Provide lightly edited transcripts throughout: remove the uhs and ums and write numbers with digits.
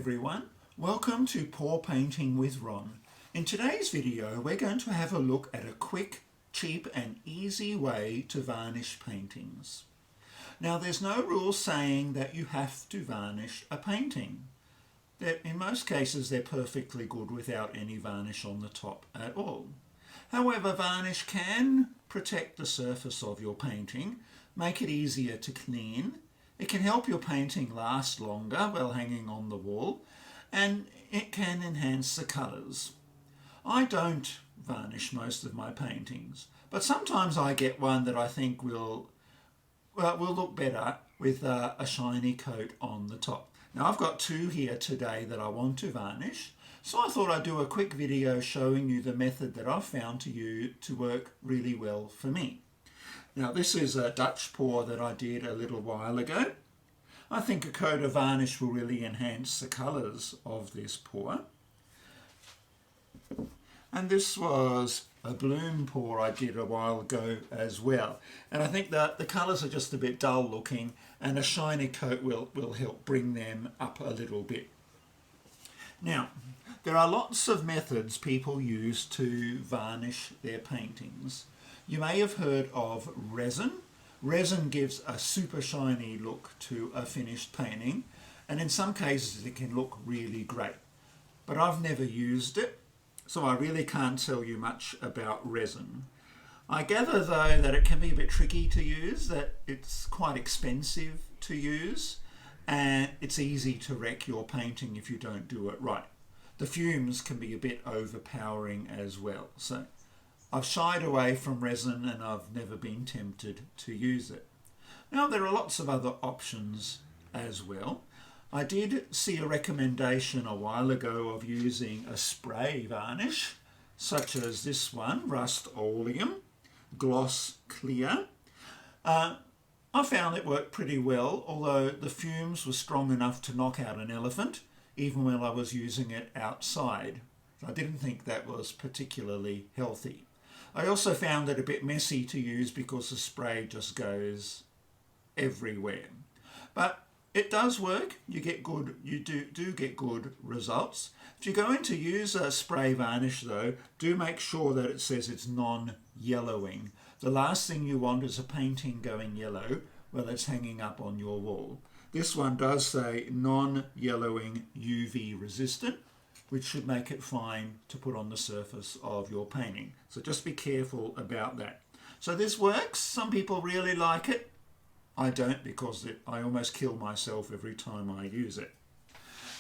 everyone, welcome to Pour Painting with Ron. In today's video we're going to have a look at a quick, cheap and easy way to varnish paintings. Now there's no rule saying that you have to varnish a painting. In most cases they're perfectly good without any varnish on the top at all. However, varnish can protect the surface of your painting, make it easier to clean. It can help your painting last longer while hanging on the wall, and it can enhance the colours. I don't varnish most of my paintings, but sometimes I get one that I think will look better with a shiny coat on the top. Now I've got two here today that I want to varnish, so I thought I'd do a quick video showing you the method that I've found to work really well for me. Now this is a Dutch pour that I did a little while ago. I think a coat of varnish will really enhance the colours of this pour. And this was a bloom pour I did a while ago as well. And I think that the colours are just a bit dull looking, and a shiny coat will help bring them up a little bit. Now, there are lots of methods people use to varnish their paintings. You may have heard of resin. Resin gives a super shiny look to a finished painting, and in some cases it can look really great. But I've never used it, so I really can't tell you much about resin. I gather though that it can be a bit tricky to use, that it's quite expensive to use, and it's easy to wreck your painting if you don't do it right. The fumes can be a bit overpowering as well. So I've shied away from resin and I've never been tempted to use it. Now there are lots of other options as well. I did see a recommendation a while ago of using a spray varnish, such as this one, Rust-Oleum Gloss Clear. I found it worked pretty well, although the fumes were strong enough to knock out an elephant, even when I was using it outside. I didn't think that was particularly healthy. I also found it a bit messy to use because the spray just goes everywhere. But it does work. You do get good results. If you're going to use a spray varnish though, do make sure that it says it's non-yellowing. The last thing you want is a painting going yellow while it's hanging up on your wall. This one does say non-yellowing, UV resistant, which should make it fine to put on the surface of your painting. So just be careful about that. So this works. Some people really like it. I don't, because I almost kill myself every time I use it.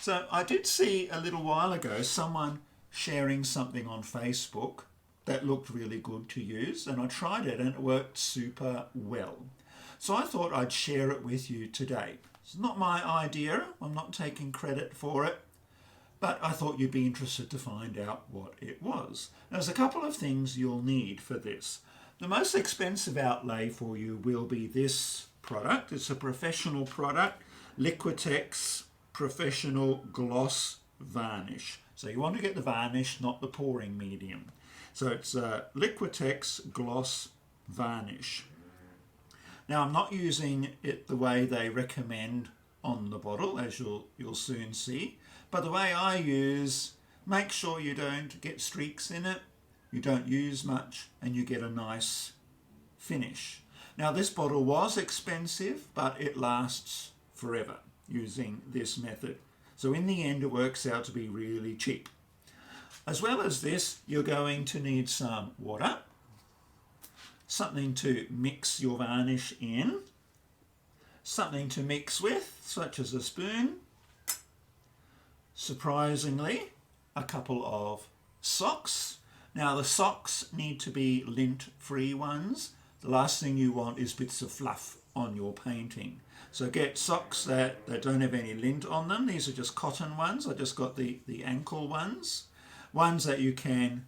So I did see a little while ago someone sharing something on Facebook that looked really good to use, and I tried it and it worked super well. So I thought I'd share it with you today. It's not my idea. I'm not taking credit for it. But I thought you'd be interested to find out what it was. There's a couple of things you'll need for this. The most expensive outlay for you will be this product. It's a professional product, Liquitex Professional Gloss Varnish. So you want to get the varnish, not the pouring medium. So it's Liquitex Gloss Varnish. Now I'm not using it the way they recommend on the bottle, as you'll soon see. But the way I use, make sure you don't get streaks in it, you don't use much, and you get a nice finish. Now this bottle was expensive, but it lasts forever using this method. So in the end it works out to be really cheap. As well as this, you're going to need some water, something to mix your varnish in, something to mix with, such as a spoon, surprisingly, a couple of socks. Now the socks need to be lint-free ones. The last thing you want is bits of fluff on your painting. So get socks that don't have any lint on them. These are just cotton ones. I just got the ankle ones. Ones that you can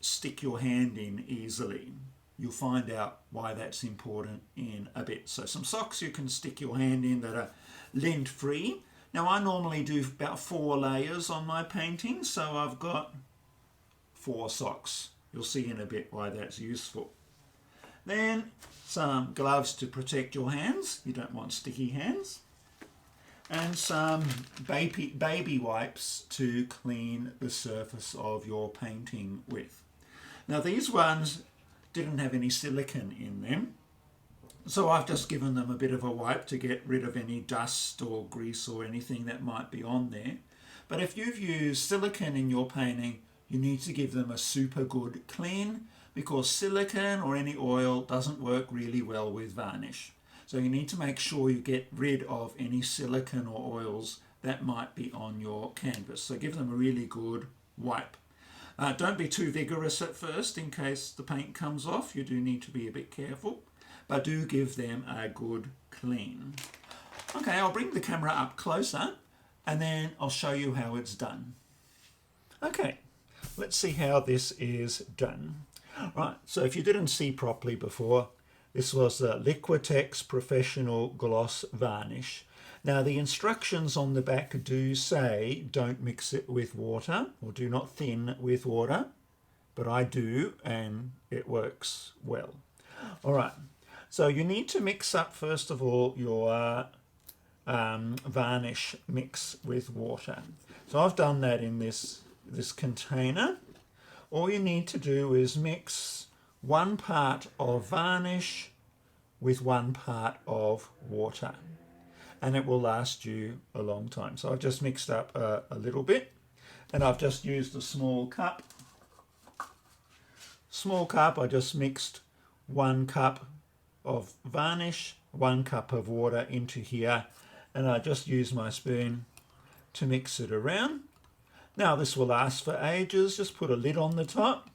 stick your hand in easily. You'll find out why that's important in a bit. So some socks you can stick your hand in that are lint-free. Now I normally do about 4 layers on my painting, so I've got 4 socks. You'll see in a bit why that's useful. Then some gloves to protect your hands. You don't want sticky hands. and some baby wipes to clean the surface of your painting with. Now these ones didn't have any silicone in them, so I've just given them a bit of a wipe to get rid of any dust or grease or anything that might be on there. But if you've used silicone in your painting, you need to give them a super good clean, because silicone or any oil doesn't work really well with varnish. So you need to make sure you get rid of any silicone or oils that might be on your canvas. So give them a really good wipe. Don't be too vigorous at first in case the paint comes off. You do need to be a bit careful, but do give them a good clean. Okay, I'll bring the camera up closer and then I'll show you how it's done. Okay, let's see how this is done. Right, so if you didn't see properly before, this was the Liquitex Professional Gloss Varnish. Now the instructions on the back do say don't mix it with water, or do not thin with water, but I do and it works well. All right, so you need to mix up first of all your varnish mix with water. So I've done that in this container. All you need to do is mix 1 part of varnish with 1 part of water, and it will last you a long time. So I've just mixed up a little bit, and I've just used a small cup. I just mixed 1 cup of varnish, 1 cup of water into here, and I just use my spoon to mix it around. Now this will last for ages. Just put a lid on the top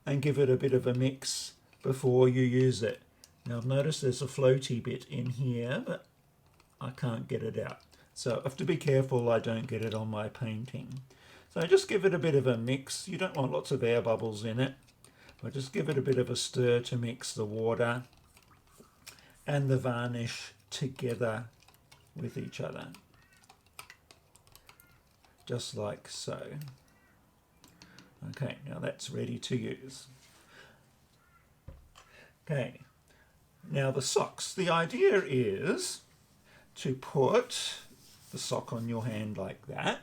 and give it a bit of a mix before you use it. Now I've noticed there's a floaty bit in here, but I can't get it out. So I have to be careful I don't get it on my painting. So just give it a bit of a mix. You don't want lots of air bubbles in it, but just give it a bit of a stir to mix the water and the varnish together with each other. Just like so. Okay, now that's ready to use. Okay, now the socks. The idea is to put the sock on your hand like that,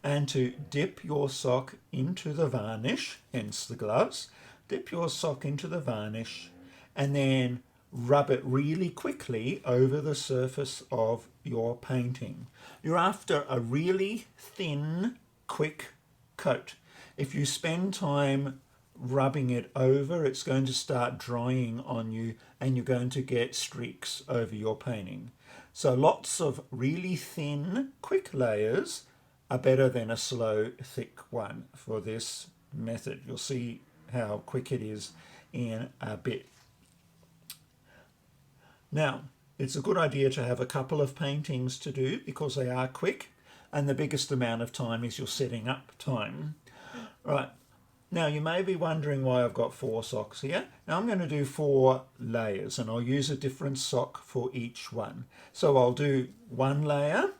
and to dip your sock into the varnish, hence the gloves. Dip your sock into the varnish and then rub it really quickly over the surface of your painting. You're after a really thin, quick coat. If you spend time rubbing it over, it's going to start drying on you and you're going to get streaks over your painting. So lots of really thin, quick layers are better than a slow, thick one for this method. You'll see how quick it is in a bit. Now, it's a good idea to have a couple of paintings to do because they are quick, and the biggest amount of time is your setting up time. Right, now you may be wondering why I've got 4 socks here. Now I'm going to do 4 layers and I'll use a different sock for each one. So I'll do 1 layer,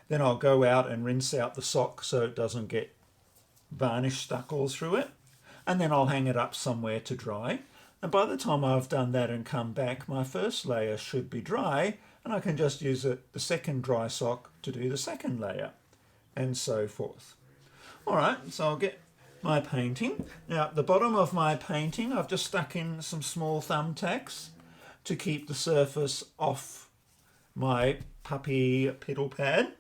then I'll go out and rinse out the sock so it doesn't get varnish stuck all through it, and then I'll hang it up somewhere to dry. And by the time I've done that and come back, my first layer should be dry, and I can just use the second dry sock to do the second layer, and so forth. All right, so I'll get my painting. Now at the bottom of my painting, I've just stuck in some small thumbtacks to keep the surface off my puppy piddle pad.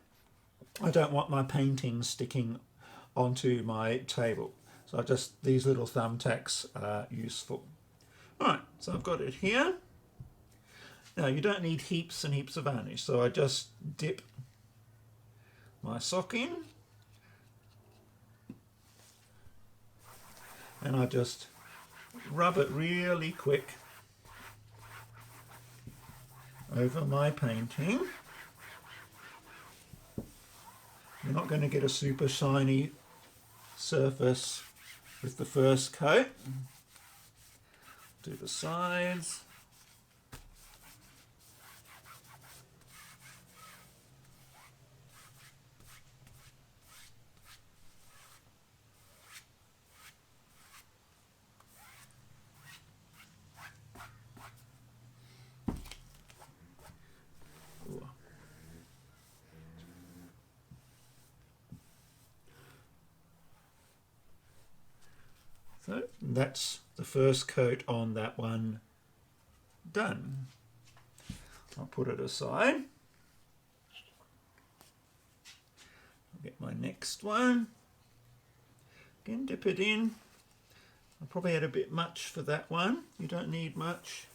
I don't want my painting sticking onto my table. So these little thumbtacks are useful. Alright, so I've got it here. Now you don't need heaps and heaps of varnish, so I just dip my sock in and I just rub it really quick over my painting. You're not going to get a super shiny surface with the first coat. Do the sides. So that's the first coat on that one done. I'll put it aside. I'll get my next one. Again, dip it in. I probably had a bit much for that one. You don't need much.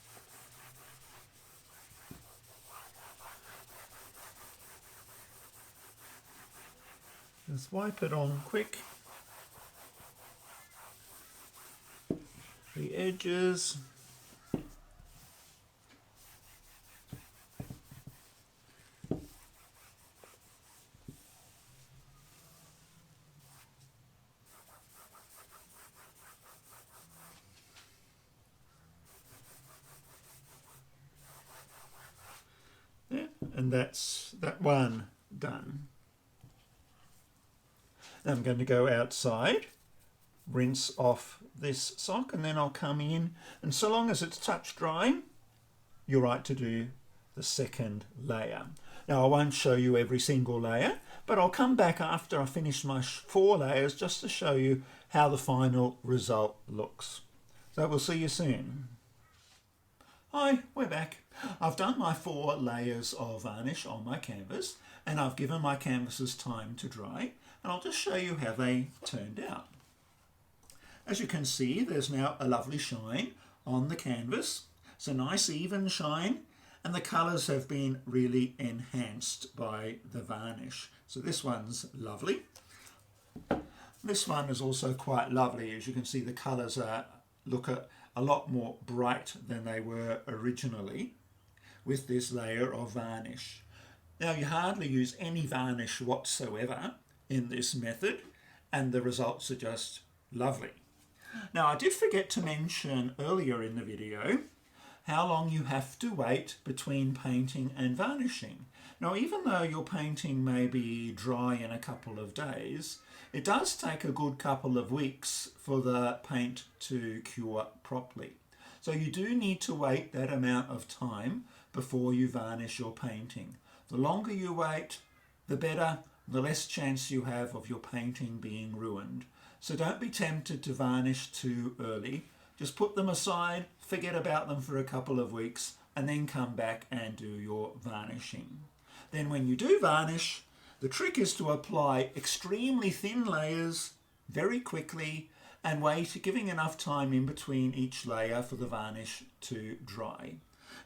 Just wipe it on quick. The edges. Yeah, and that's that one done. Now I'm going to go outside, rinse off this sock, and then I'll come in, and so long as it's touch drying, you're right to do the second layer. Now I won't show you every single layer, but I'll come back after I finish my 4 layers just to show you how the final result looks. So we'll see you soon. Hi, we're back. I've done my 4 layers of varnish on my canvas, and I've given my canvases time to dry, and I'll just show you how they turned out. As you can see, there's now a lovely shine on the canvas. It's a nice even shine, and the colours have been really enhanced by the varnish. So this one's lovely. This one is also quite lovely. As you can see, the colours look a lot more bright than they were originally with this layer of varnish. Now you hardly use any varnish whatsoever in this method, and the results are just lovely. Now I did forget to mention earlier in the video how long you have to wait between painting and varnishing. Now even though your painting may be dry in a couple of days, it does take a good couple of weeks for the paint to cure properly. So you do need to wait that amount of time before you varnish your painting. The longer you wait, the better, the less chance you have of your painting being ruined. So don't be tempted to varnish too early. Just put them aside, forget about them for a couple of weeks, and then come back and do your varnishing. Then when you do varnish, the trick is to apply extremely thin layers very quickly and wait, giving enough time in between each layer for the varnish to dry.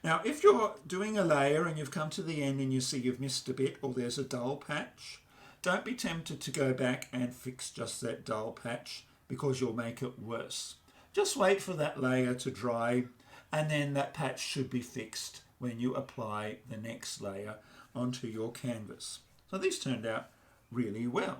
Now, if you're doing a layer and you've come to the end and you see you've missed a bit or there's a dull patch, don't be tempted to go back and fix just that dull patch because you'll make it worse. Just wait for that layer to dry, and then that patch should be fixed when you apply the next layer onto your canvas. So these turned out really well.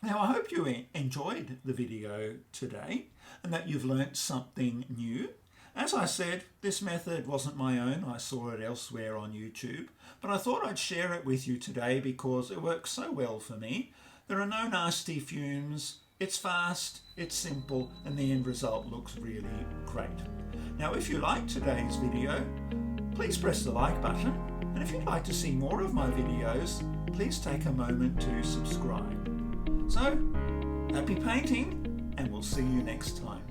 Now I hope you enjoyed the video today and that you've learnt something new. As I said, this method wasn't my own. I saw it elsewhere on YouTube, but I thought I'd share it with you today because it works so well for me. There are no nasty fumes. It's fast, it's simple, and the end result looks really great. Now, if you liked today's video, please press the like button. And if you'd like to see more of my videos, please take a moment to subscribe. So, happy painting, and we'll see you next time.